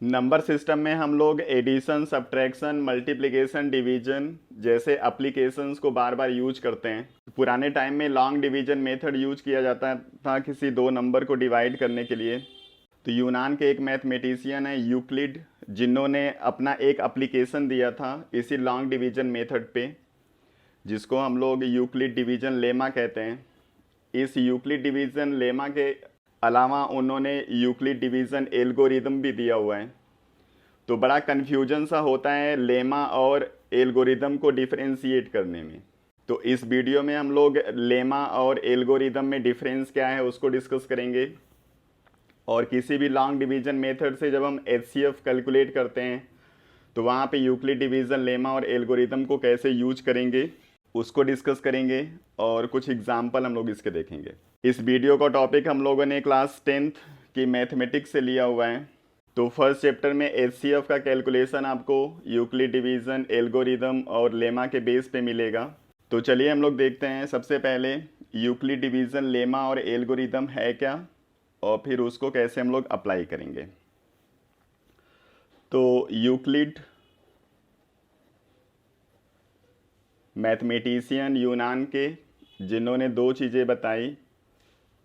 Number system में हम लोग एडिशन, सब्ट्रैक्शन, मल्टीप्लिकेशन, डिवीजन जैसे एप्लीकेशंस को बार बार यूज करते हैं। पुराने टाइम में लॉन्ग डिवीजन मेथड यूज किया जाता था किसी दो नंबर को डिवाइड करने के लिए। तो यूनान के एक मैथमेटिशियन है यूक्लिड, जिन्होंने अपना एक एप्लीकेशन दिया था इसी लॉन्ग डिवीजन मेथड पे, जिसको हम लोग यूक्लिड डिवीजन लेमा कहते हैं। इस यूक्लिड डिवीजन लेमा के अलावा उन्होंने यूक्लिड डिवीजन एल्गोरिदम भी दिया हुआ है। तो बड़ा कन्फ्यूजन सा होता है लेमा और एल्गोरिदम को डिफरेंशिएट करने में। तो इस वीडियो में हम लोग लेमा और एल्गोरिदम में डिफरेंस क्या है उसको डिस्कस करेंगे। और किसी भी लॉन्ग डिवीजन मेथड से जब हम एचसीएफ कैलकुलेट करते हैं तो वहाँ पे यूक्लिड डिवीजन, लेमा और एल्गोरिदम को कैसे यूज करेंगे उसको डिस्कस करेंगे और कुछ एग्जाम्पल हम लोग इसके देखेंगे। इस वीडियो का टॉपिक हम लोगों ने क्लास 10th की मैथमेटिक्स से लिया हुआ है। तो फर्स्ट चैप्टर में एचसीएफ का कैलकुलेशन आपको यूक्लिड डिवीजन, एल्गोरिदम और लेमा के बेस पे मिलेगा। तो चलिए हम लोग देखते हैं सबसे पहले यूक्लिड डिवीजन, लेमा और एल्गोरिदम है क्या और फिर उसको कैसे हम लोग अप्लाई करेंगे। तो यूक्लिड मैथमेटिशियन यूनान के, जिन्होंने दो चीज़ें बताई,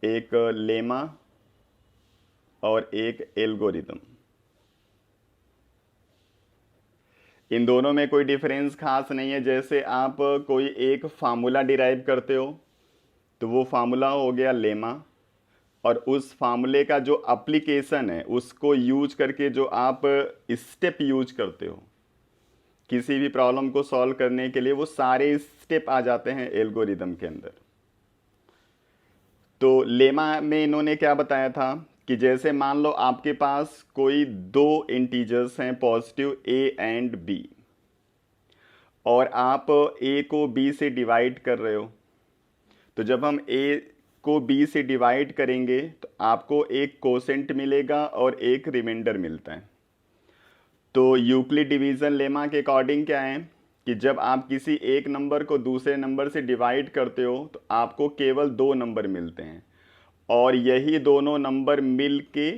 एक लेमा और एक एल्गोरिदम। इन दोनों में कोई डिफरेंस खास नहीं है। जैसे आप कोई एक फार्मूला डिराइव करते हो तो वो फार्मूला हो गया लेमा, और उस फार्मूले का जो एप्लीकेशन है उसको यूज करके जो आप स्टेप यूज करते हो किसी भी प्रॉब्लम को सॉल्व करने के लिए, वो सारे स्टेप आ जाते हैं एल्गोरिदम के अंदर। तो लेमा में इन्होंने क्या बताया था कि जैसे मान लो आपके पास कोई दो इंटीजर्स हैं, पॉजिटिव ए एंड बी, और आप ए को बी से डिवाइड कर रहे हो। तो जब हम ए को बी से डिवाइड करेंगे तो आपको एक कोसेंट मिलेगा और एक रिमाइंडर मिलता है। तो यूक्लिड डिवीजन लेमा के अकॉर्डिंग क्या है कि जब आप किसी एक नंबर को दूसरे नंबर से डिवाइड करते हो तो आपको केवल दो नंबर मिलते हैं, और यही दोनों नंबर मिल के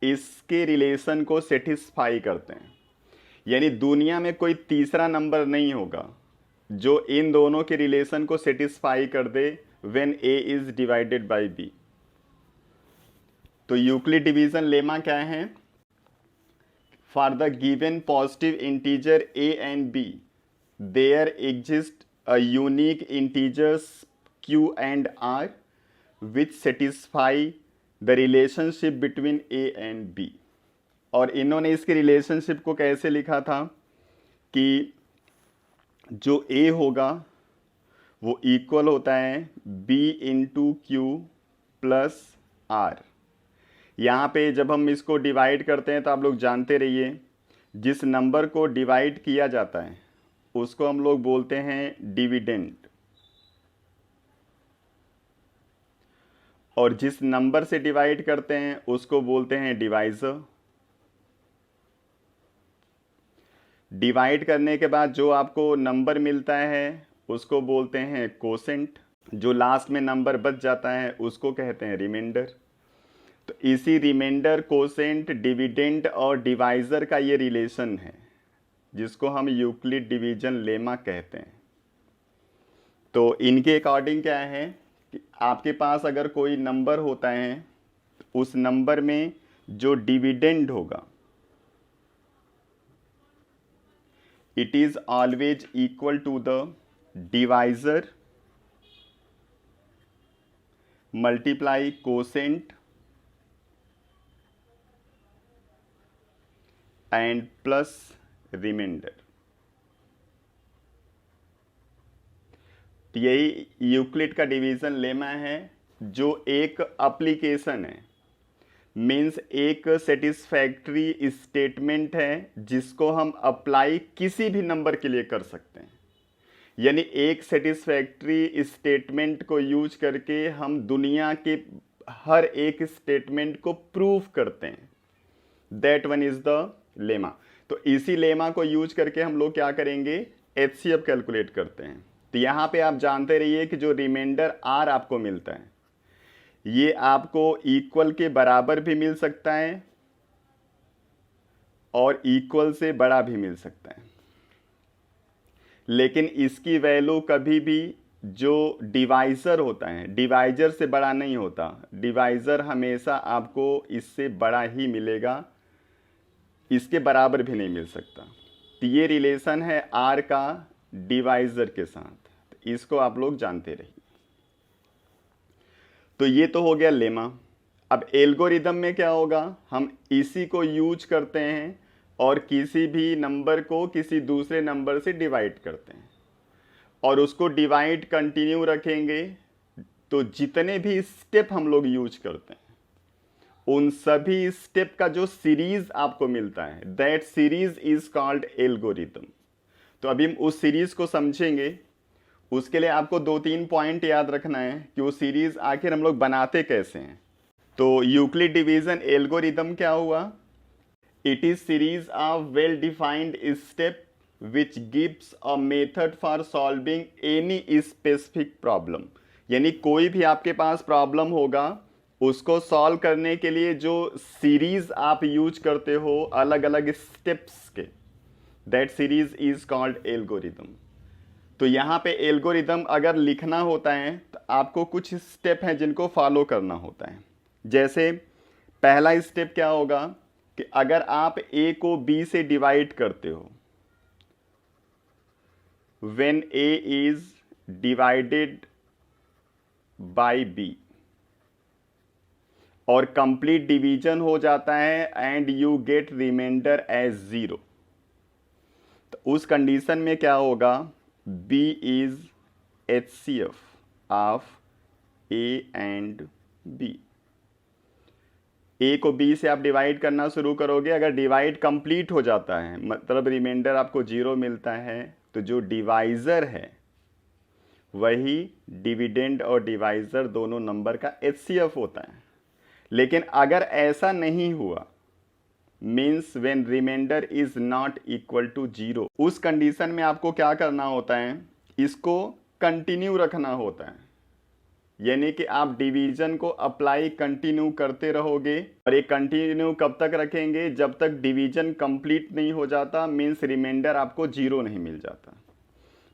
इसके रिलेशन को सेटिस्फाई करते हैं। यानी दुनिया में कोई तीसरा नंबर नहीं होगा जो इन दोनों के रिलेशन को सेटिस्फाई कर दे when A is divided by B. तो यूक्लिड डिवीजन लेमा क्या है? For the given positive integer A and B there exist a unique integers Q and R which satisfy the relationship between A and B. और इन्होंने इसके relationship को कैसे लिखा था कि जो ए होगा वो इक्वल होता है B into Q plus R. यहाँ पे जब हम इसको डिवाइड करते हैं तो आप लोग जानते रहिए, जिस नंबर को डिवाइड किया जाता है उसको हम लोग बोलते हैं डिविडेंड, और जिस नंबर से डिवाइड करते हैं उसको बोलते हैं डिवाइजर। डिवाइड करने के बाद जो आपको नंबर मिलता है उसको बोलते हैं कोसेंट, जो लास्ट में नंबर बच जाता है उसको कहते हैं रिमाइंडर। तो इसी रिमाइंडर, कोसेंट, डिविडेंड और डिवाइजर का ये रिलेशन है जिसको हम यूक्लिड डिवीजन लेमा कहते हैं। तो इनके अकॉर्डिंग क्या है कि आपके पास अगर कोई नंबर होता है तो उस नंबर में जो डिविडेंड होगा it is always equal to the divisor multiply quotient and plus remainder। यही यूक्लिड का डिवीजन लेमा है, जो एक एप्लीकेशन है, मीन्स एक सेटिस्फैक्ट्री स्टेटमेंट है जिसको हम अप्लाई किसी भी नंबर के लिए कर सकते हैं। यानी एक सेटिस्फैक्ट्री स्टेटमेंट को यूज करके हम दुनिया के हर एक स्टेटमेंट को प्रूव करते हैं। That one is the lemma. तो इसी लेमा को यूज करके हम लोग क्या करेंगे, एचसीएफ कैलकुलेट करते हैं। तो यहाँ पे आप जानते रहिए कि जो रिमाइंडर आर आपको मिलता है ये आपको इक्वल के बराबर भी मिल सकता है और इक्वल से बड़ा भी मिल सकता है, लेकिन इसकी वैल्यू कभी भी जो डिवाइज़र होता है डिवाइजर से बड़ा नहीं होता। डिवाइज़र हमेशा आपको इससे बड़ा ही मिलेगा, इसके बराबर भी नहीं मिल सकता। तो ये रिलेशन है आर का डिवाइज़र के साथ, तो इसको आप लोग जानते रहिए। तो ये तो हो गया लेमा। अब एल्गोरिदम में क्या होगा, हम इसी को यूज करते हैं और किसी भी नंबर को किसी दूसरे नंबर से डिवाइड करते हैं और उसको डिवाइड कंटिन्यू रखेंगे। तो जितने भी स्टेप हम लोग यूज करते हैं उन सभी स्टेप का जो सीरीज आपको मिलता है, that series is called algorithm. तो अभी हम उस सीरीज को समझेंगे। उसके लिए आपको 2-3 पॉइंट याद रखना है कि वो सीरीज आखिर हम लोग बनाते कैसे हैं। तो यूक्लिड डिवीजन एल्गोरिदम क्या हुआ, it is series of well defined step which gives a method for solving any specific problem. यानी कोई भी आपके पास प्रॉब्लम होगा, उसको सॉल्व करने के लिए जो सीरीज आप यूज करते हो अलग अलग स्टेप्स के, that series is called algorithm. तो यहाँ पे एल्गोरिदम अगर लिखना होता है तो आपको कुछ स्टेप हैं जिनको फॉलो करना होता है। जैसे पहला स्टेप क्या होगा कि अगर आप ए को बी से डिवाइड करते हो, when A is divided by B और कंप्लीट डिवीजन हो जाता है and you get reminder as 0, तो उस कंडीशन में क्या होगा, B is HCF of A and B। A को B से आप डिवाइड करना शुरू करोगे, अगर डिवाइड कंप्लीट हो जाता है मतलब रिमाइंडर आपको 0 मिलता है, तो जो डिवाइज़र है वही डिविडेंड और डिवाइज़र दोनों नंबर का HCF होता है। लेकिन अगर ऐसा नहीं हुआ, means when remainder is not equal to 0, उस कंडीशन में आपको क्या करना होता है, इसको कंटिन्यू रखना होता है। यानी कि आप डिवीजन को अप्लाई कंटिन्यू करते रहोगे और ये कंटिन्यू कब तक रखेंगे, जब तक डिवीजन कंप्लीट नहीं हो जाता, मीन्स रिमाइंडर आपको 0 नहीं मिल जाता।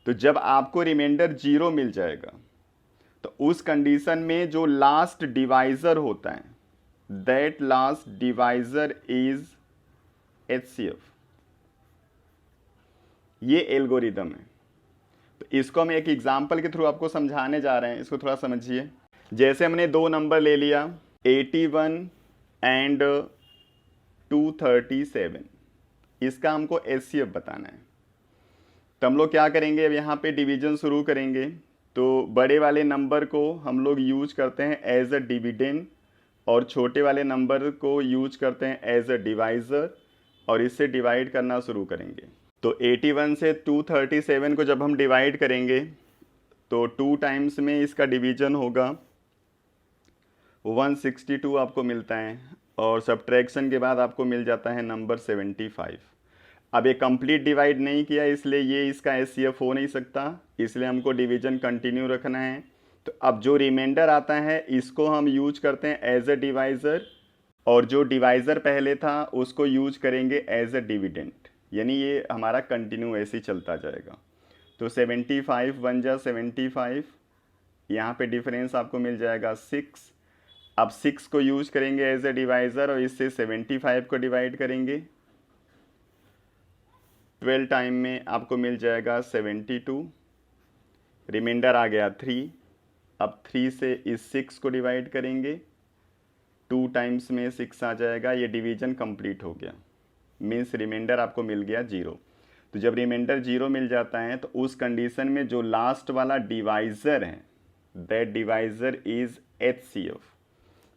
तो जब आपको रिमाइंडर 0 मिल जाएगा तो उस कंडीशन में जो लास्ट डिवाइजर होता है, that last divisor is HCF। ये एल्गोरिदम है। तो इसको हम एक एग्जांपल के थ्रू आपको समझाने जा रहे हैं, इसको थोड़ा समझिए। जैसे हमने दो नंबर ले लिया 81 एंड 237, इसका हमको HCF बताना है। तो हम लोग क्या करेंगे, अब यहाँ पे डिवीजन शुरू करेंगे। तो बड़े वाले नंबर को हम लोग यूज करते हैं एज अ डिविडेंड और छोटे वाले नंबर को यूज करते हैं एज अ डिवाइज़र और इससे डिवाइड करना शुरू करेंगे। तो 81 से 237 को जब हम डिवाइड करेंगे तो 2 टाइम्स में इसका डिवीजन होगा 162 आपको मिलता है और सब्ट्रैक्शन के बाद आपको मिल जाता है नंबर 75। अब ये कंप्लीट डिवाइड नहीं किया इसलिए ये इसका HCF हो नहीं सकता, इसलिए हमको डिवीजन कंटिन्यू रखना है। तो अब जो रिमाइंडर आता है इसको हम यूज करते हैं एज अ डिवाइज़र और जो डिवाइज़र पहले था उसको यूज करेंगे एज अ डिविडेंड। यानी ये हमारा कंटिन्यू ऐसे ही चलता जाएगा। तो 75 बन जा 75, यहाँ पे डिफरेंस आपको मिल जाएगा 6। अब 6 को यूज करेंगे एज अ डिवाइज़र और इससे 75 को डिवाइड करेंगे, 12 टाइम में आपको मिल जाएगा 72, रिमाइंडर आ गया 3। अब 3 से इस 6 को डिवाइड करेंगे, 2 टाइम्स में 6 आ जाएगा, ये डिवीजन कंप्लीट हो गया, मीन्स रिमाइंडर आपको मिल गया 0। तो जब रिमाइंडर 0 मिल जाता है तो उस कंडीशन में जो लास्ट वाला डिवाइज़र है, दैट डिवाइज़र इज HCF।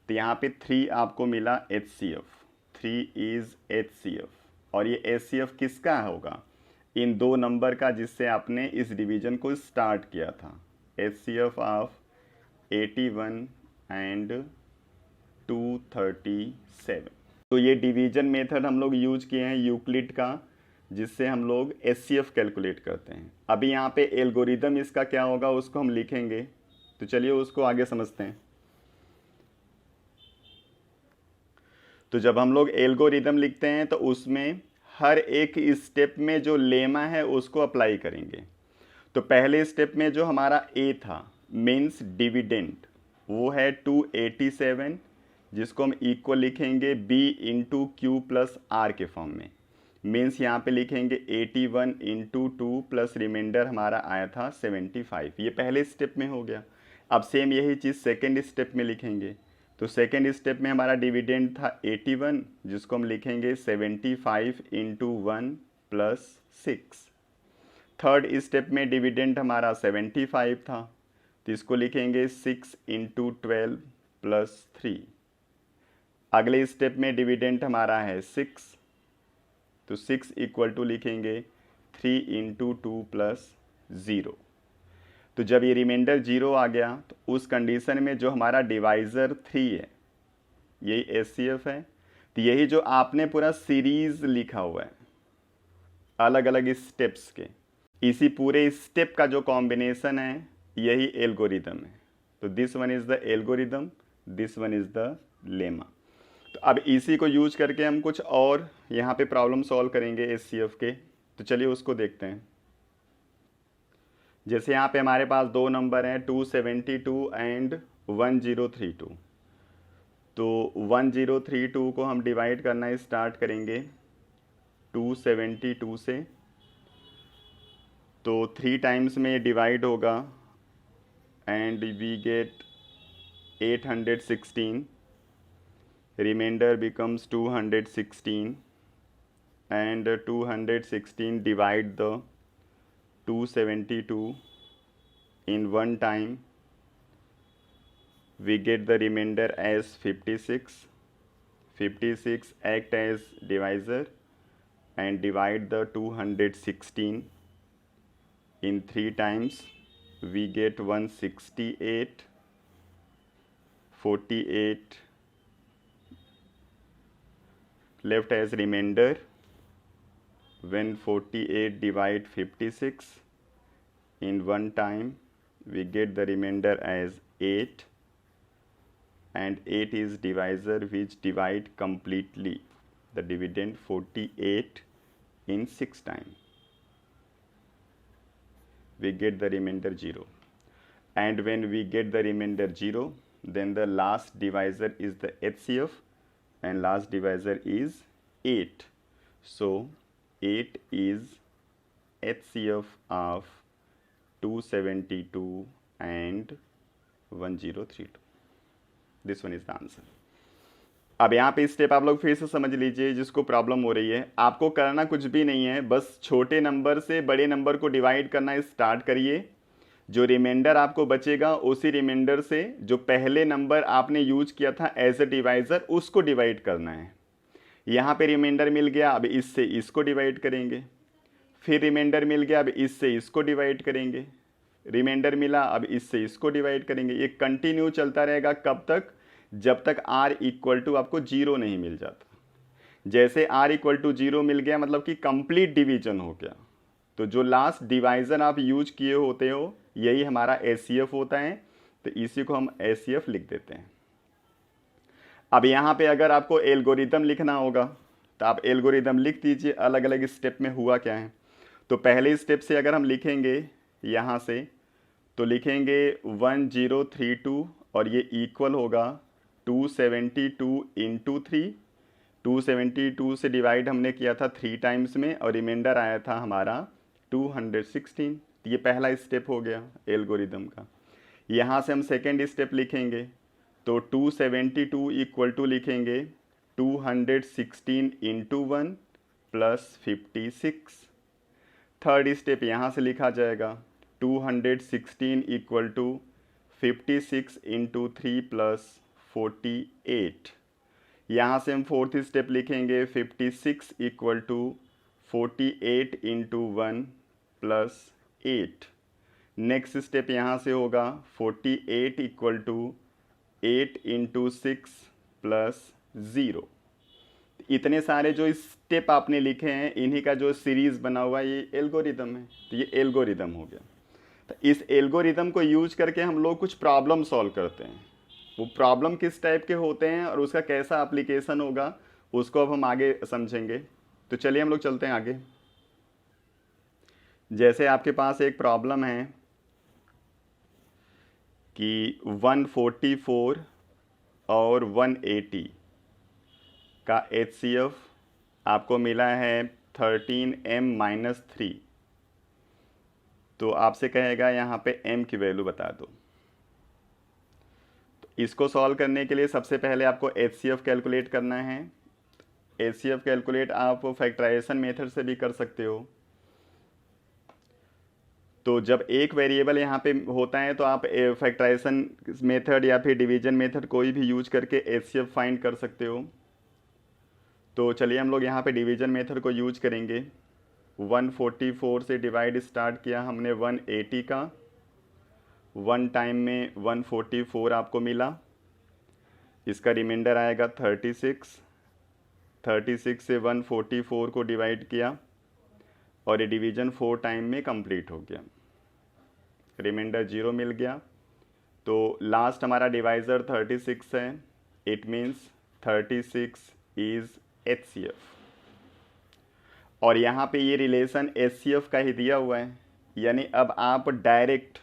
तो यहाँ पे 3 आपको मिला HCF, 3 इज HCF। और ये HCF किसका होगा, इन दो नंबर का जिससे आपने इस डिवीजन को स्टार्ट किया था, HCF ऑफ 81 एंड 237। तो ये डिवीजन मेथड हम लोग यूज किए हैं यूक्लिड का, जिससे हम लोग HCF कैलकुलेट करते हैं। अभी यहाँ पे एल्गोरिदम इसका क्या होगा उसको हम लिखेंगे, तो चलिए उसको आगे समझते हैं। तो जब हम लोग एल्गोरिदम लिखते हैं तो उसमें हर एक स्टेप में जो लेमा है उसको अप्लाई करेंगे। तो पहले स्टेप में जो हमारा ए था मीन्स डिविडेंड, वो है 287, जिसको हम इक्वल लिखेंगे B into Q plus R के फॉर्म में। मीन्स यहाँ पे लिखेंगे 81 इंटू 2 प्लस रिमाइंडर हमारा आया था 75। ये पहले स्टेप में हो गया। अब सेम यही चीज़ सेकेंड स्टेप में लिखेंगे। तो सेकेंड स्टेप में हमारा डिविडेंड था 81, जिसको हम लिखेंगे 75 इंटू 1 प्लस 6। थर्ड स्टेप में डिविडेंड हमारा 75 था, तो इसको लिखेंगे 6 इंटू 12 प्लस 3। अगले स्टेप में डिविडेंड हमारा है 6, तो 6 इक्वल टू लिखेंगे 3 इंटू 2 प्लस 0। तो जब ये रिमाइंडर 0 आ गया तो उस कंडीशन में जो हमारा डिवाइज़र 3 है, यही एचसीएफ है। तो यही जो आपने पूरा सीरीज़ लिखा हुआ है अलग अलग स्टेप्स के, इसी पूरे स्टेप का जो कॉम्बिनेशन है यही एल्गोरिदम है। तो this one is the algorithm, this one is the lemma. तो अब इसी को यूज करके हम कुछ और यहाँ पे प्रॉब्लम सॉल्व करेंगे एचसीएफ के। तो चलिए उसको देखते हैं। जैसे यहाँ पे हमारे पास दो नंबर हैं 272 एंड 1032। तो 1032 को हम डिवाइड करना स्टार्ट करेंगे 272 से। तो 3 टाइम्स में डिवाइड होगा and we get 816, reminder becomes 216 and 216 divide the 272 in one time, we get the remainder as 56. 56 act as divisor and divide the 216 in 3 times, we get 168, 48 left as remainder. When 48 divide 56 in one time, we get the remainder as 8, and 8 is divisor which divide completely the dividend 48 in 6 time. We get the remainder 0, and when we get the remainder 0, then the last divisor is the HCF and last divisor is 8. So 8 is HCF of 272 and 1032. This one is the answer. अब यहाँ पे step आप लोग फिर से समझ लीजिए जिसको प्रॉब्लम हो रही है। आपको करना कुछ भी नहीं है, बस छोटे नंबर से बड़े नंबर को डिवाइड करना स्टार्ट करिए। जो रिमाइंडर आपको बचेगा उसी रिमाइंडर से जो पहले नंबर आपने यूज किया था एज ए डिवाइजर उसको डिवाइड करना है। यहाँ पे रिमाइंडर मिल गया, अब इससे इसको डिवाइड करेंगे। फिर रिमाइंडर मिल गया, अब इससे इसको डिवाइड करेंगे। रिमाइंडर मिला, अब इससे इसको डिवाइड करेंगे। ये कंटिन्यू चलता रहेगा कब तक? जब तक r इक्वल टू आपको 0 नहीं मिल जाता। जैसे r इक्वल टू 0 मिल गया मतलब कि कंप्लीट डिवीजन हो गया। तो जो लास्ट डिवाइजन आप यूज किए होते हो यही हमारा एचसीएफ होता है। तो इसी को हम एचसीएफ लिख देते हैं। अब यहाँ पे अगर आपको एल्गोरिदम लिखना होगा तो आप एल्गोरिदम लिख दीजिए अलग अलग स्टेप में हुआ क्या है। तो पहले स्टेप से अगर हम लिखेंगे यहाँ से तो लिखेंगे 1032 और ये इक्वल होगा 272 इंटू 3। 272 से डिवाइड हमने किया था 3 टाइम्स में और रिमाइंडर आया था हमारा 216। ये पहला स्टेप हो गया एल्गोरिदम का। यहाँ से हम सेकेंड स्टेप लिखेंगे तो 272 इक्वल टू लिखेंगे 216 इंटू 1 प्लस 56। थर्ड स्टेप यहाँ से लिखा जाएगा 216 इक्वल टू 56 इंटू 3 प्लस 48। यहाँ से हम फोर्थ स्टेप लिखेंगे 56 equal to 48 into 1 plus 8। Next step यहाँ से होगा 48 इक्वल टू 8 इंटू 6 प्लस 0। इतने सारे जो स्टेप आपने लिखे हैं इन्हीं का जो सीरीज़ बना हुआ है ये एल्गोरिदम है। तो ये एल्गोरिदम हो गया। तो इस एल्गोरिदम को यूज करके हम लोग कुछ प्रॉब्लम सॉल्व करते हैं। वो प्रॉब्लम किस टाइप के होते हैं और उसका कैसा एप्लीकेशन होगा उसको अब हम आगे समझेंगे। तो चलिए हम लोग चलते हैं आगे। जैसे आपके पास एक प्रॉब्लम है कि 144 और 180 का HCF आपको मिला है 13m-3। तो आपसे कहेगा यहाँ पे m की वैल्यू बता दो। तो इसको सॉल्व करने के लिए सबसे पहले आपको HCF कैलकुलेट करना है। HCF कैलकुलेट आप फैक्टराइजेशन मेथड से भी कर सकते हो। तो जब एक वेरिएबल यहाँ पे होता है तो आप फैक्टराइजेशन मेथड या फिर डिवीजन मेथड कोई भी यूज करके HCF फाइंड कर सकते हो। तो चलिए हम लोग यहाँ पे डिवीजन मेथड को यूज करेंगे। 144 से डिवाइड स्टार्ट किया हमने 180 का, 1 टाइम में 144 आपको मिला, इसका रिमाइंडर आएगा 36। 36 से 144 को डिवाइड किया और ये डिवीजन 4 टाइम में कंप्लीट हो गया, रिमाइंडर 0 मिल गया। तो लास्ट हमारा डिवाइज़र 36 है, इट मीन्स 36 इज़ HCF। और यहाँ पे ये रिलेशन HCF का ही दिया हुआ है, यानी अब आप direct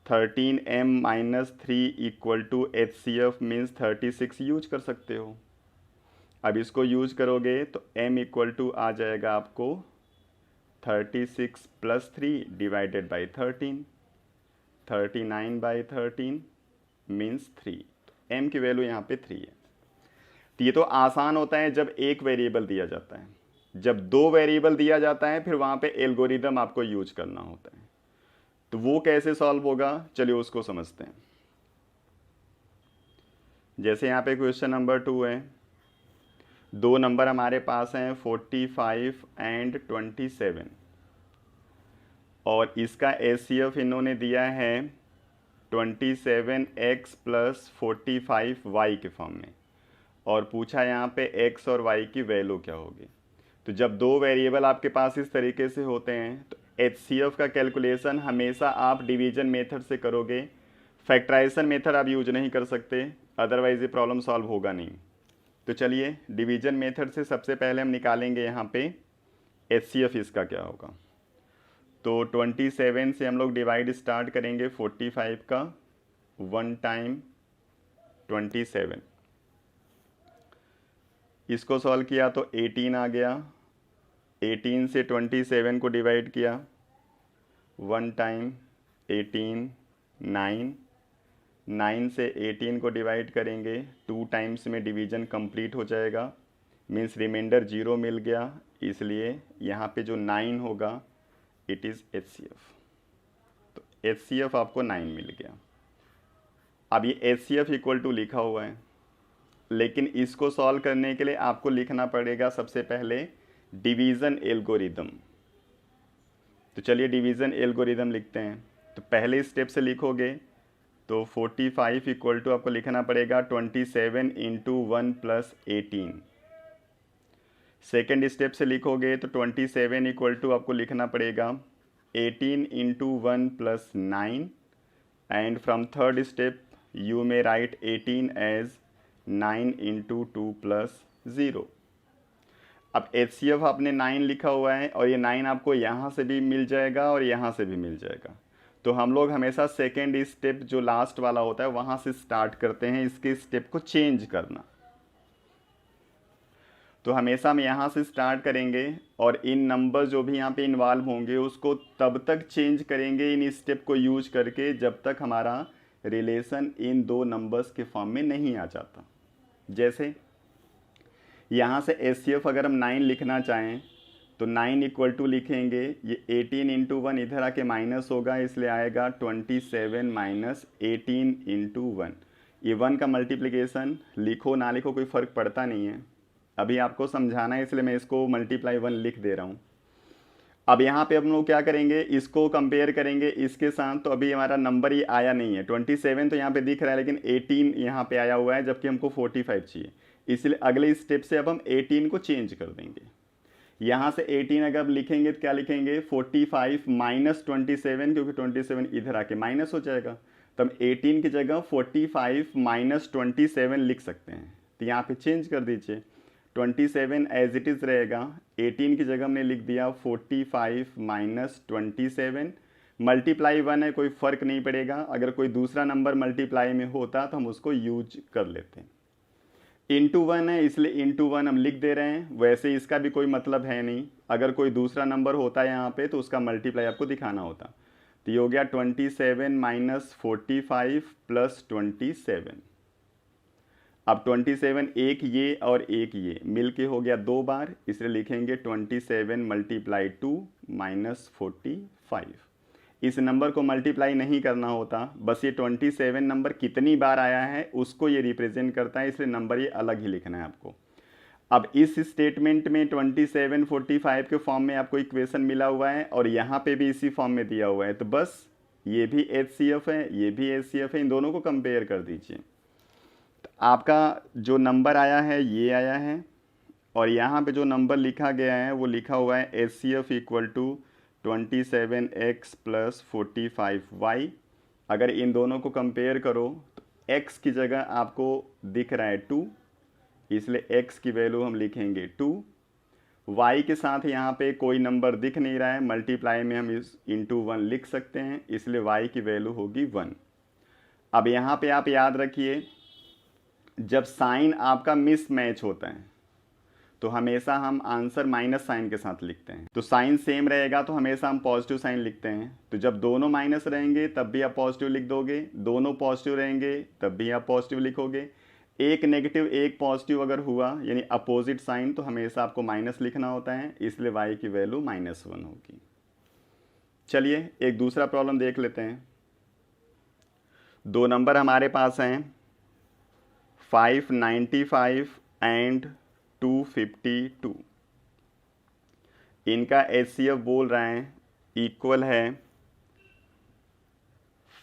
13m-3 equal to HCF means 36 use कर सकते हो। अब इसको यूज करोगे तो m इक्वल टू आ जाएगा आपको 36 प्लस 3 डिवाइडेड बाई 13, 39/13 मीन्स 3। तो m की वैल्यू यहाँ पे 3 है। तो ये तो आसान होता है जब एक वेरिएबल दिया जाता है। जब दो वेरिएबल दिया जाता है फिर वहाँ पे एल्गोरिदम आपको यूज करना होता है। तो वो कैसे सॉल्व होगा, चलिए उसको समझते हैं। जैसे यहाँ पे क्वेश्चन नंबर 2 है, दो नंबर हमारे पास हैं 45 एंड 27 और इसका HCF इन्होंने दिया है 27x प्लस 45y के फॉर्म में और पूछा यहाँ पे x और y की वैल्यू क्या होगी। तो जब दो वेरिएबल आपके पास इस तरीके से होते हैं तो HCF का कैलकुलेशन हमेशा आप डिवीजन मेथड से करोगे, फैक्टराइजेशन मेथड आप यूज नहीं कर सकते, अदरवाइज ये प्रॉब्लम सॉल्व होगा नहीं। तो चलिए डिवीजन मेथड से सबसे पहले हम निकालेंगे यहाँ पे HCF इसका क्या होगा। तो 27 से हम लोग डिवाइड स्टार्ट करेंगे 45 का, 1 टाइम 27, इसको सॉल्व किया तो 18 आ गया। 18 से 27 को डिवाइड किया, 1 टाइम 18, 9, 9 से 18 को डिवाइड करेंगे 2 टाइम्स में डिवीजन कंप्लीट हो जाएगा, मीन्स रिमाइंडर 0 मिल गया, इसलिए यहाँ पे जो 9 होगा इट इज़ HCF। तो HCF आपको 9 मिल गया। अब ये HCF इक्वल टू लिखा हुआ है, लेकिन इसको सॉल्व करने के लिए आपको लिखना पड़ेगा सबसे पहले डिवीज़न एल्गोरिदम। तो चलिए डिवीज़न एल्गोरिदम लिखते हैं। तो पहले स्टेप से लिखोगे तो 45 इक्वल टू आपको लिखना पड़ेगा 27 इंटू 1 प्लस 18। सेकेंड स्टेप से लिखोगे तो 27 इक्वल टू आपको लिखना पड़ेगा 18 into 1 plus 9 and from third step you may write 18 as 9 into 2 plus 0। अब HCF आपने 9 लिखा हुआ है और ये 9 आपको यहाँ से भी मिल जाएगा और यहाँ से भी मिल जाएगा। तो हम लोग हमेशा सेकेंड स्टेप जो लास्ट वाला होता है वहाँ से स्टार्ट करते हैं इसके स्टेप को चेंज करना। तो हमेशा हम यहाँ से स्टार्ट करेंगे और इन नंबर जो भी यहाँ पे इन्वॉल्व होंगे उसको तब तक चेंज करेंगे इन स्टेप को यूज करके जब तक हमारा रिलेशन इन दो नंबर्स के फॉर्म में नहीं आ जाता। जैसे यहाँ से HCF अगर हम 9 लिखना चाहें तो 9 इक्वल टू लिखेंगे, ये 18 इंटू 1 इधर आके माइनस होगा इसलिए आएगा 27 माइनस 18 इंटू 1। ये 1 का मल्टीप्लिकेशन लिखो ना लिखो कोई फ़र्क पड़ता नहीं है, अभी आपको समझाना है इसलिए मैं इसको मल्टीप्लाई 1 लिख दे रहा हूँ। अब यहाँ पे हम लोग क्या करेंगे, इसको कंपेयर करेंगे इसके साथ। तो अभी हमारा नंबर ये आया नहीं है, 27 तो यहाँ पे दिख रहा है लेकिन 18 यहाँ पे आया हुआ है जबकि हमको 45 चाहिए, इसलिए अगले स्टेप से अब हम 18 को चेंज कर देंगे। यहाँ से 18 अगर लिखेंगे तो क्या लिखेंगे 45 माइनस 27, क्योंकि 27 इधर आके माइनस हो जाएगा, तो हम 18 की जगह 45 माइनस 27 लिख सकते हैं। तो यहाँ पे चेंज कर दीजिए, 27 एज इट इज़ रहेगा। 18 की जगह हमने लिख दिया 45 माइनस 27, मल्टीप्लाई 1 है, कोई फ़र्क नहीं पड़ेगा। अगर कोई दूसरा नंबर मल्टीप्लाई में होता तो हम उसको यूज कर लेते हैं। इंटू 1 है इसलिए इंटू 1 हम लिख दे रहे हैं, वैसे इसका भी कोई मतलब है नहीं। अगर कोई दूसरा नंबर होता यहाँ पे तो उसका मल्टीप्लाई आपको दिखाना होता। तो ये हो गया 27 माइनस 45 प्लस 27। अब 27 एक ये और एक ये मिल के हो गया 2 बार, इसलिए लिखेंगे 27 मल्टीप्लाई 2 माइनस 45। इस नंबर को मल्टीप्लाई नहीं करना होता, बस ये 27 नंबर कितनी बार आया है उसको ये रिप्रेजेंट करता है, इसलिए नंबर ये अलग ही लिखना है आपको। अब इस स्टेटमेंट में 27 45 के फॉर्म में आपको इक्वेशन मिला हुआ है और यहाँ पे भी इसी फॉर्म में दिया हुआ है, तो बस ये भी HCF है, ये भी HCF है, इन दोनों को कंपेयर कर दीजिए। तो आपका जो नंबर आया है ये आया है, और यहाँ पे जो नंबर लिखा गया है वो लिखा हुआ है HCF equal to 27x plus 45y। अगर इन दोनों को कंपेयर करो तो x की जगह आपको दिख रहा है 2, इसलिए x की वैल्यू हम लिखेंगे 2। y के साथ यहाँ पे कोई नंबर दिख नहीं रहा है, मल्टीप्लाई में हम इस इंटू 1 लिख सकते हैं, इसलिए y की वैल्यू होगी 1। अब यहाँ पे आप याद रखिए, जब साइन आपका मिसमैच होता है तो हमेशा हम आंसर माइनस साइन के साथ लिखते हैं। तो साइन सेम रहेगा तो हमेशा हम पॉजिटिव साइन लिखते हैं। तो जब दोनों माइनस रहेंगे तब भी आप पॉजिटिव लिख दोगे, दोनों पॉजिटिव रहेंगे तब भी आप पॉजिटिव लिखोगे। एक नेगेटिव एक पॉजिटिव अगर हुआ यानी अपोजिट साइन तो हमेशा आपको माइनस लिखना होता है, इसलिए y की वैल्यू -1 होगी। चलिए एक दूसरा प्रॉब्लम देख लेते हैं। दो नंबर हमारे पास हैं 595 एंड 252। इनका HCF बोल रहे हैं इक्वल है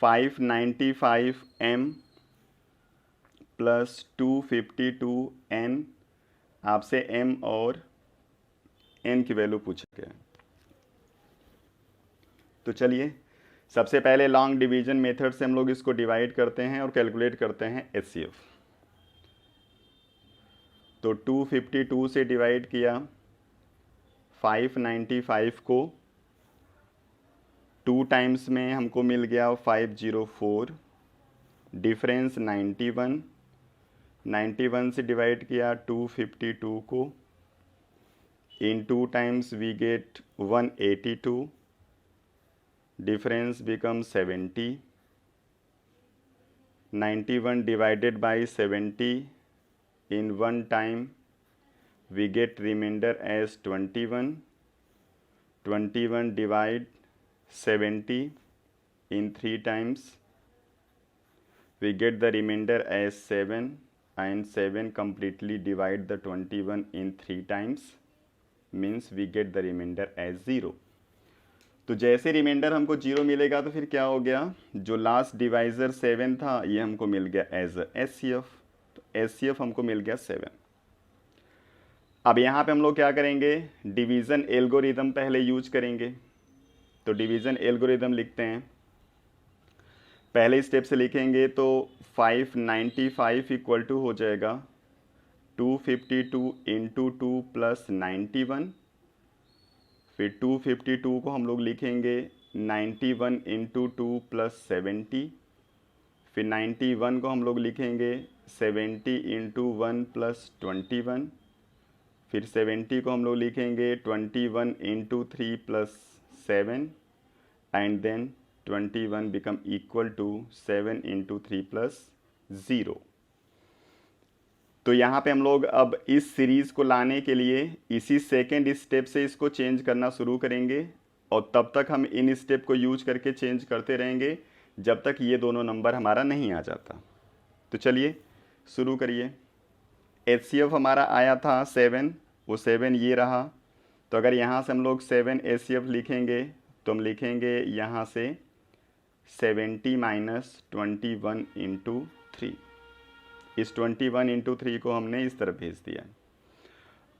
595m प्लस 252n। आपसे m और n की वैल्यू पूछा गया। तो चलिए सबसे पहले लॉन्ग डिवीजन मेथड से हम लोग इसको डिवाइड करते हैं और कैलकुलेट करते हैं HCF। तो 252 से डिवाइड किया 595 को, 2 टाइम्स में हमको मिल गया 504, डिफरेंस 91, 91 से डिवाइड किया 252 को, in 2 times we get 182, difference become 70, 91 divided by 70, in 1 time we get remainder as 21, 21 divide 70 in 3 times we get the remainder as 7, and 7 completely divide the 21 in 3 times means we get the remainder as 0। तो जैसे reminder हमको 0 मिलेगा तो फिर क्या हो गया, जो लास्ट डिवाइजर 7 था ये हमको मिल गया एज HCF। तो HCF हमको मिल गया 7। अब यहाँ पे हम लोग क्या करेंगे, डिवीज़न एल्गोरिदम पहले यूज करेंगे। तो डिवीज़न एल्गोरिदम लिखते हैं, पहले स्टेप से लिखेंगे तो 595 इक्वल टू हो जाएगा 252 इंटू 2 प्लस 91। फिर 252 को हम लोग लिखेंगे 91 इंटू 2 प्लस 70। फिर 91 को हम लोग लिखेंगे 70 इंटू 1 प्लस 21। फिर 70 को हम लोग लिखेंगे 21 into 3 plus 7, and then 21 become equal to 7 into 3 plus 0। तो यहाँ पे हम लोग अब इस सीरीज़ को लाने के लिए इसी सेकेंड स्टेप से इसको चेंज करना शुरू करेंगे, और तब तक हम इन स्टेप को यूज करके चेंज करते रहेंगे जब तक ये दोनों नंबर हमारा नहीं आ जाता। तो चलिए शुरू करिए। HCF हमारा आया था 7, वो 7 ये रहा। तो अगर यहाँ से हम लोग 7 HCF लिखेंगे तो हम लिखेंगे यहाँ से 70 माइनस 21 इंटू 3। इस 21 इंटू 3 को हमने इस तरफ भेज दिया।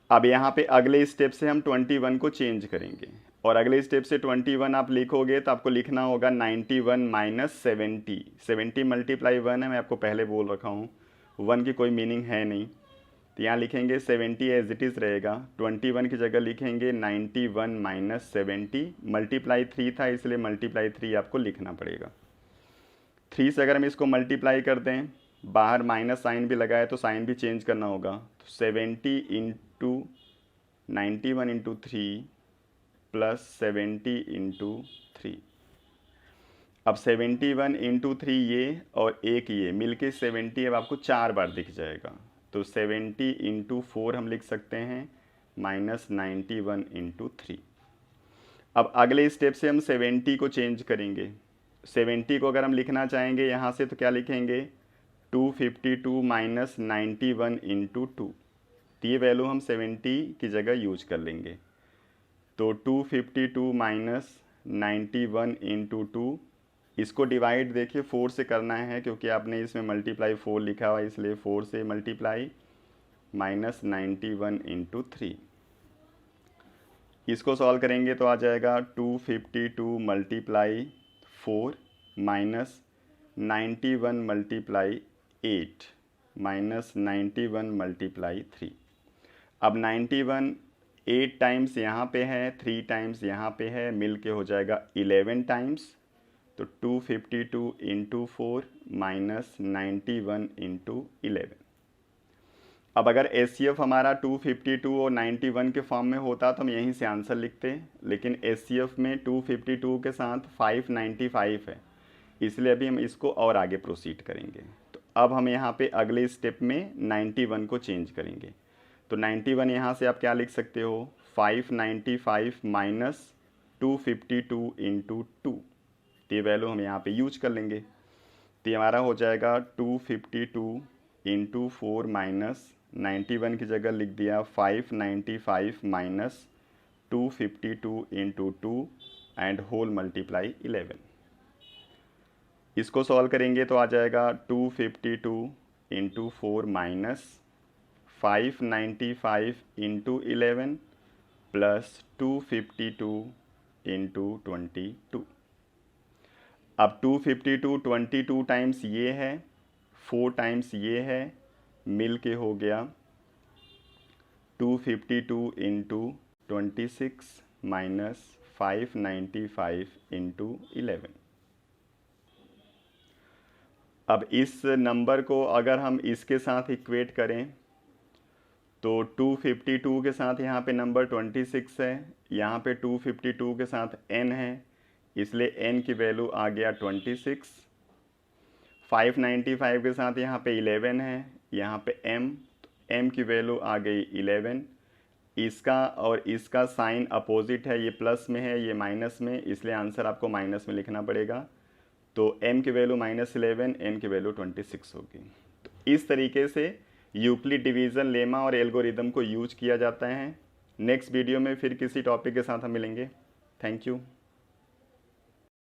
अब यहाँ पे अगले स्टेप से हम 21 को चेंज करेंगे, और अगले स्टेप से 21 आप लिखोगे तो आपको लिखना होगा 91 माइनस 70। 70 मल्टीप्लाई 1 है, मैं आपको पहले बोल रखा हूँ 1 की कोई मीनिंग है नहीं। तो यहाँ लिखेंगे 70 एज इट इज़ रहेगा, 21 की जगह लिखेंगे 91 माइनस 70, मल्टीप्लाई 3 था इसलिए मल्टीप्लाई 3 आपको लिखना पड़ेगा। 3 से अगर हम इसको मल्टीप्लाई कर दें, बाहर माइनस साइन भी लगाए तो साइन भी चेंज करना होगा, तो 70 इंटू 91 इंटू 3 प्लस 70 इंटू 3। अब 71 इंटू 3 ये और एक ये मिलके 70 अब आपको 4 बार दिख जाएगा, तो 70 इंटू 4 हम लिख सकते हैं माइनस 91 इंटू 3। अब अगले स्टेप से हम 70 को चेंज करेंगे। 70 को अगर हम लिखना चाहेंगे यहाँ से तो क्या लिखेंगे, 252 माइनस 91 इंटू 2, ये वैल्यू हम 70 की जगह यूज कर लेंगे। तो 252 माइनस 91 इंटू 2, इसको डिवाइड देखिए 4 से करना है क्योंकि आपने इसमें मल्टीप्लाई 4 लिखा हुआ है, इसलिए 4 से मल्टीप्लाई माइनस 91 इंटू 3। इसको सॉल्व करेंगे तो आ जाएगा 252 multiply 4 minus 91 multiply 8 minus 91 multiply 3। अब 91 8 टाइम्स यहाँ पे है, 3 टाइम्स यहाँ पे है, मिल के हो जाएगा 11 टाइम्स, तो 252 इंटू 4 माइनस 91 इंटू 11। अब अगर एचसीएफ हमारा 252 और 91 के फॉर्म में होता तो हम यहीं से आंसर लिखते, लेकिन एचसीएफ में 252 के साथ 595 है, इसलिए अभी हम इसको और आगे प्रोसीड करेंगे। तो अब हम यहाँ पे अगले स्टेप में 91 को चेंज करेंगे, तो 91 यहाँ से आप क्या लिख सकते हो, 595 माइनस 252 इंटू 2, ये वैल्यू हम यहाँ पे यूज कर लेंगे। तो हमारा हो जाएगा 252 इंटू 4 माइनस 91 की जगह लिख दिया 595 minus 252 into 2 and whole multiply 11। इसको सॉल्व करेंगे तो आ जाएगा 252 into 4 minus 595 into 11 plus 252 into 22। अब 252 22 टाइम्स ये है, 4 टाइम्स ये है, मिल के हो गया 252 इंटू 26 माइनस 595 इंटू 11। अब इस नंबर को अगर हम इसके साथ इक्वेट करें तो 252 के साथ यहाँ पे नंबर 26 है, यहाँ पे 252 के साथ n है, इसलिए n की वैल्यू आ गया 26। 595 के साथ यहाँ पे 11 है, यहाँ पे m, तो m की वैल्यू आ गई 11। इसका और इसका साइन अपोजिट है, ये प्लस में है ये माइनस में, इसलिए आंसर आपको माइनस में लिखना पड़ेगा। तो m की वैल्यू -11, n की वैल्यू 26 होगी। तो इस तरीके से यूक्लिड डिवीज़न लेमा और एल्गोरिदम को यूज किया जाता है। नेक्स्ट वीडियो में फिर किसी टॉपिक के साथ हम मिलेंगे। Thank you.